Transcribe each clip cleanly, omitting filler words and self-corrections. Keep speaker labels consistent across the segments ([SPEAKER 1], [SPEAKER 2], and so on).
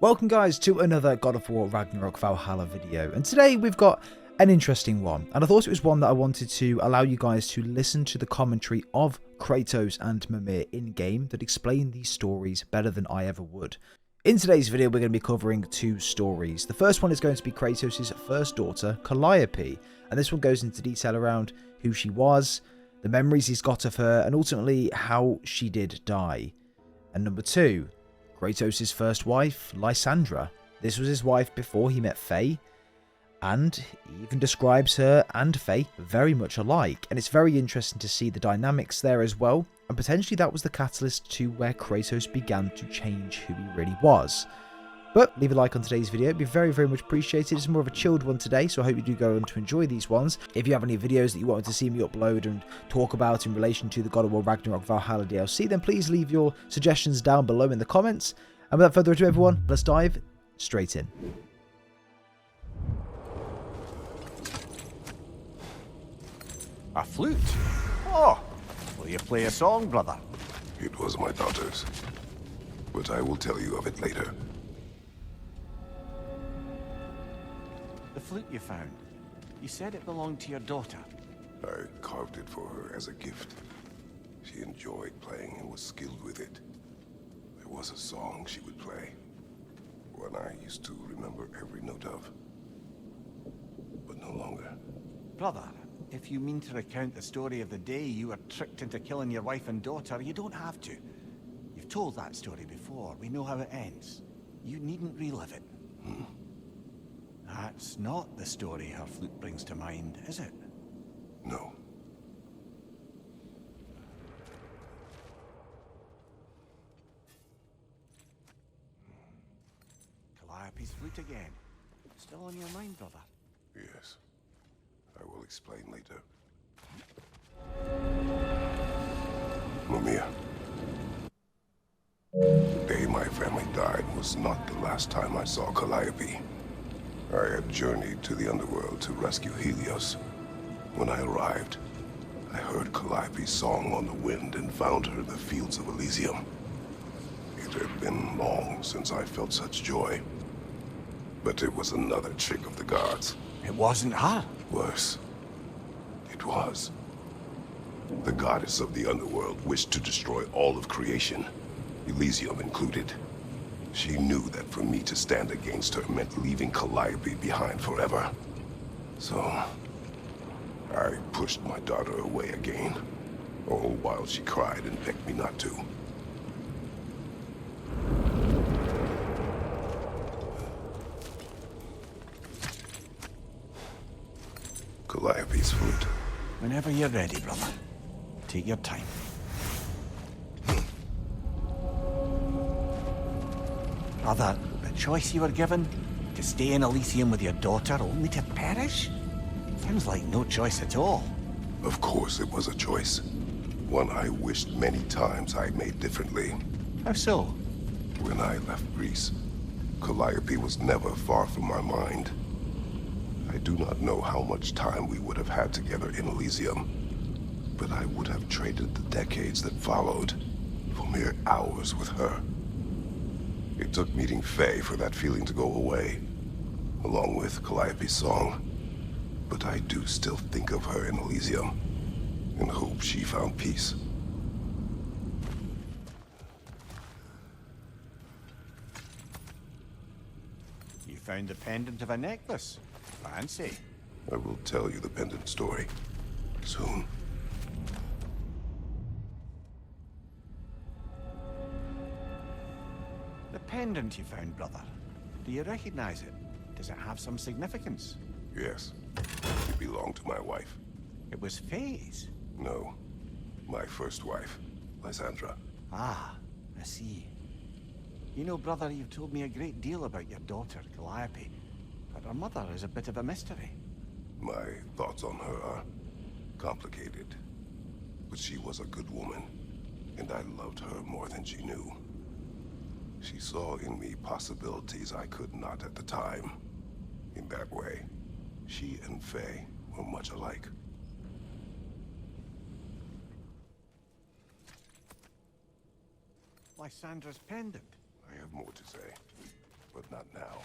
[SPEAKER 1] Welcome guys to another God of War Valhalla video, and today we've got an interesting one, and I thought it was one that I wanted to allow you guys to listen to the commentary of Kratos and Mimir in-game that explain these stories better than I ever would. In today's video we're going to be covering two stories. The first one is going to be Kratos' first daughter, Calliope, and this one goes into detail around who she was, the memories he's got of her, and ultimately how she did die. And number two, Kratos' first wife, Lysandra. This was his wife before he met Faye, and he even describes her and Faye very much alike, and it's very interesting to see the dynamics there as well, and potentially that was the catalyst to where Kratos began to change who he really was. But leave a like on today's video, it'd be very, very much appreciated. It's more of a chilled one today, so I hope you do go on to enjoy these ones. If you have any videos that you wanted to see me upload and talk about in relation to the God of War Valhalla DLC, then please leave your suggestions down below in the comments. And without further ado everyone, let's dive straight in.
[SPEAKER 2] A flute? Oh, will you play a song, brother?
[SPEAKER 3] It was my daughter's, but I will tell you of it later.
[SPEAKER 2] The flute you found. You said it belonged to your daughter.
[SPEAKER 3] I carved it for her as a gift. She enjoyed playing and was skilled with it. There was a song she would play, one I used to remember every note of, but no longer.
[SPEAKER 2] Brother, if you mean to recount the story of the day you were tricked into killing your wife and daughter, you don't have to. You've told that story before. We know how it ends. You needn't relive it. That's not the story her flute brings to mind, is it?
[SPEAKER 3] No.
[SPEAKER 2] Calliope's flute again. Still on your mind, brother?
[SPEAKER 3] Yes. I will explain later. Mimir. The day my family died was not the last time I saw Calliope. I had journeyed to the underworld to rescue Helios. When I arrived, I heard Calliope's song on the wind and found her in the fields of Elysium. It had been long since I felt such joy. But it was another trick of the gods.
[SPEAKER 2] It wasn't her.
[SPEAKER 3] Worse. It was. The goddess of the underworld wished to destroy all of creation, Elysium included. She knew that for me to stand against her meant leaving Calliope behind forever. So, I pushed my daughter away again, all while she cried and begged me not to. Calliope's flute.
[SPEAKER 2] Whenever you're ready, brother. Take your time. Brother, the choice you were given? To stay in Elysium with your daughter only to perish? Sounds like no choice at all.
[SPEAKER 3] Of course it was a choice. One I wished many times I made differently.
[SPEAKER 2] How so?
[SPEAKER 3] When I left Greece, Calliope was never far from my mind. I do not know how much time we would have had together in Elysium, but I would have traded the decades that followed for mere hours with her. It took meeting Faye for that feeling to go away, along with Calliope's song. But I do still think of her in Elysium, and hope she found peace.
[SPEAKER 2] You found the pendant of a necklace. Fancy.
[SPEAKER 3] I will tell you the pendant story soon.
[SPEAKER 2] The pendant you found, brother. Do you recognize it? Does it have some significance?
[SPEAKER 3] Yes, it belonged to my wife.
[SPEAKER 2] It was Faye's.
[SPEAKER 3] No, my first wife, Lysandra.
[SPEAKER 2] Ah, I see. You know, brother, you've told me a great deal about your daughter, Calliope. But her mother is a bit of a mystery.
[SPEAKER 3] My thoughts on her are complicated. But she was a good woman, and I loved her more than she knew. She saw in me possibilities I could not at the time. In that way, she and Faye were much alike.
[SPEAKER 2] Lysandra's pendant.
[SPEAKER 3] I have more to say, but not now.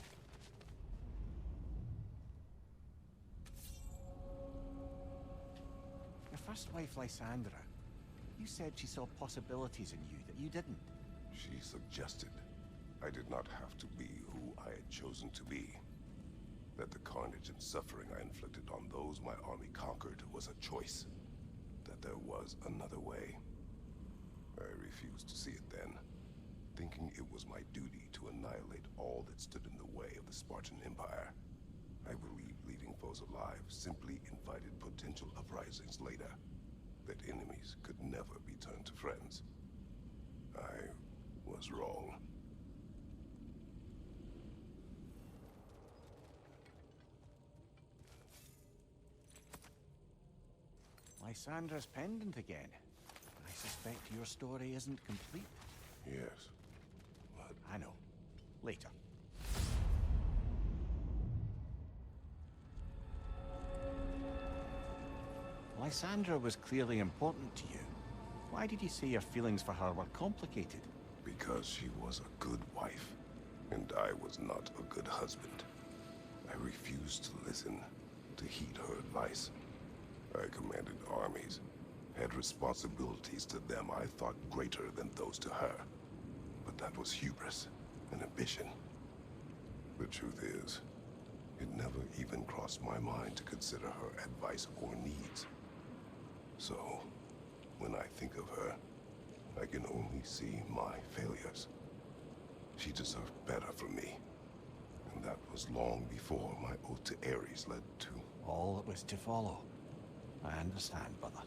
[SPEAKER 2] Your first wife, Lysandra, you said she saw possibilities in you that you didn't.
[SPEAKER 3] She suggested I did not have to be who I had chosen to be. That the carnage and suffering I inflicted on those my army conquered was a choice. That there was another way. I refused to see it then, thinking it was my duty to annihilate all that stood in the way of the Spartan Empire. I believed leaving foes alive simply invited potential uprisings later, that enemies could never be turned to friends. I was wrong.
[SPEAKER 2] Lysandra's pendant again. I suspect your story isn't complete.
[SPEAKER 3] Yes, but
[SPEAKER 2] I know. Later. Lysandra was clearly important to you. Why did you say your feelings for her were complicated?
[SPEAKER 3] because she was a good wife, and I was not a good husband. I refused to listen, to heed her advice. I commanded armies, had responsibilities to them I thought greater than those to her. But that was hubris, an ambition. The truth is, it never even crossed my mind to consider her advice or needs. So, when I think of her, I can only see my failures. She deserved better from me. And that was long before my oath to Ares led to...
[SPEAKER 2] All that was to follow. I understand, brother.